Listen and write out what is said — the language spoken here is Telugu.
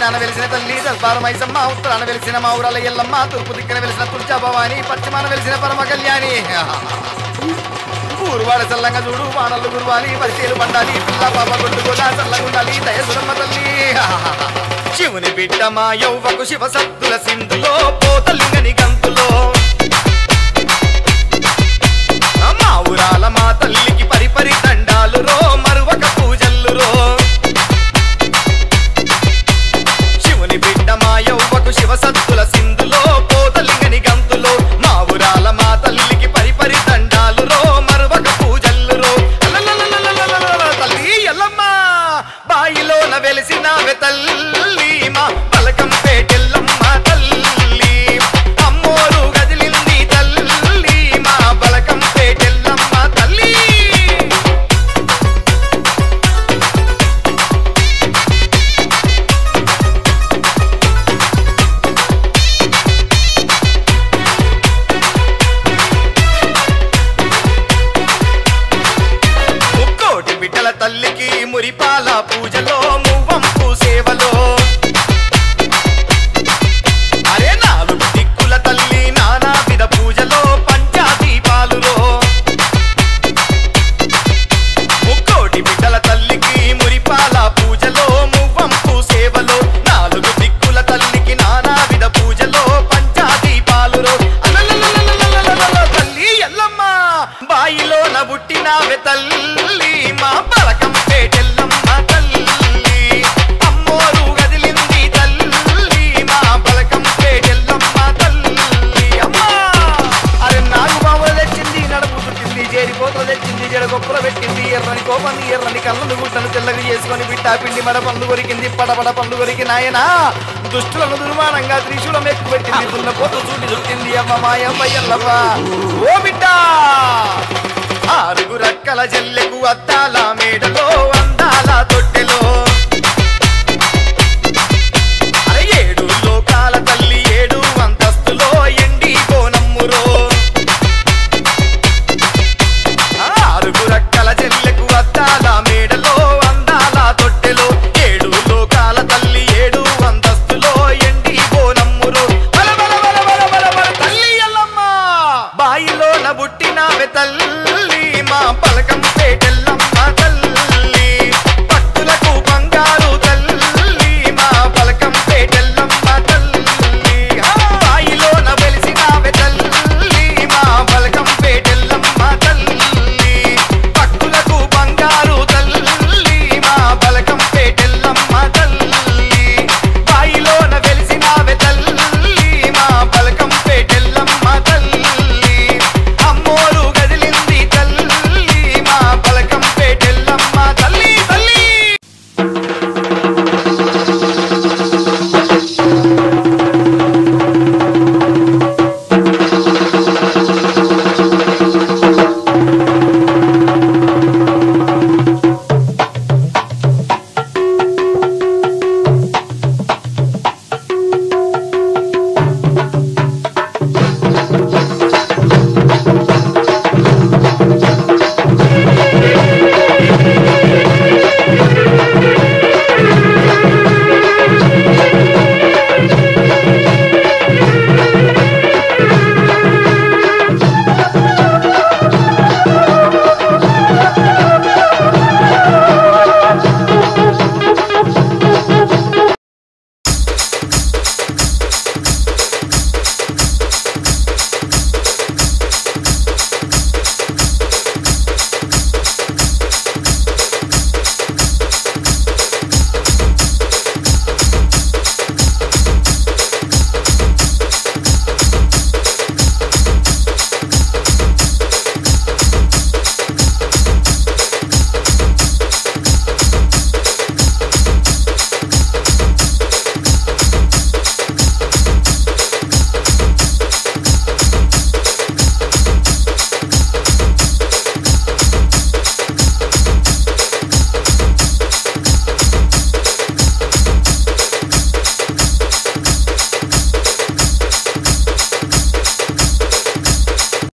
దక్షిణాన వెలిసిన తల్లి దర్బారు మైసమ్మ, ఉత్తరాన వెలిసిన మా ఊరాల ఎల్లమ్మ, తూర్పు దిక్కున వెలిసిన తుల్జా భవాని, పశ్చిమాన వెలిసిన పరమ కళ్యాణి. ఊరువాడ చల్లంగా చూడు వానలు గురువాలి, పరిచయలు పండాలి, పిల్ల పాప కొట్టుకోదా చల్లగుండాలి దయసురమ్మ తల్లి. శివుని బిడ్డ మా యౌవకు శివ సత్తుల సింధులో పోతలింగని గంతులో, మా ఊరాల మా తల్లికి పరిపరి దండాలు రో మరువక పూజల్లు రో. శివుని బిడ్డ మా యౌవకు శివ సత్తుల సింధులో పోతలింగని గంతులో, మా ఊరాల మా తల్లికి పరిపరి దండాలు రో మరువక పూజల్లు రో. తల్లి ఎల్లమ్మ బాయిలోన వెలిసినావె తల్లి, మా పలకం పేటెల్లమ్మ తల్లి, అమ్మోరు గదిలింది తల్లి, మా పలకం పేటెల్లమ్మ తల్లి. ముక్కోటి బిడ్డల తల్లికి మురిపాల పూజలో మువ్వంపు సేవలో, అరే నాలుగు దిక్కుల తల్లి నానా విధ పూజలో పంచాదీపాలులో. ముక్కోటి బిడ్డల తల్లికి మురిపాల పూజలో మువ్వంపు సేవలో, నాలుగు దిక్కుల తల్లికి నానా విధ పూజలో పంచాదీపాలులో. తల్లి ఎల్లమ్మ బాయిలోన పుట్టినావె తల్లి, మా పలకం పేటెల్లమ్మ తల్లి, అమ్మోరు గదిలింది తల్లి, మా పలకం పేటెల్లమ్మ తల్లి. అమ్మా అరే నాగు బావులు తెచ్చింది, నడుపు చుట్టింది, చేరిపోతలు తెచ్చింది, జడగొప్పలు పెట్టింది, ఎర్రని కోపంది ఎర్రని కళ్ళను గుట్టను తెల్లగా చేసుకొని బిట్టా పిండి మడ పండు కొరికింది, పడపడ పండు కొరికి నాయన దుష్టులను దుర్మానంగా త్రిశూలం ఎక్కువ పెట్టింది, దున్న పోతు చూటి చుట్టింది అమ్మ మాయమ్మ ఎల్లమ్మ. ఓ బిడ్డ ఆరుగు రక్కల జల్లెకు అద్దాల మేడలో అందాల తొట్టెలో, అరే ఏడు లోకాల తల్లి ఏడు అంతస్తులో ఎండి బోనమ్మురో. ఆరుగు రక్కల జల్లెకు అద్దాల మేడలో అందాల తొట్టెలో, ఏడు లోకాల తల్లి ఏడు అంతస్తులో ఎండి బోనమ్మురో. తల్లి ఎల్లమ్మ బాయిలోన పుట్టినావె తల్లి,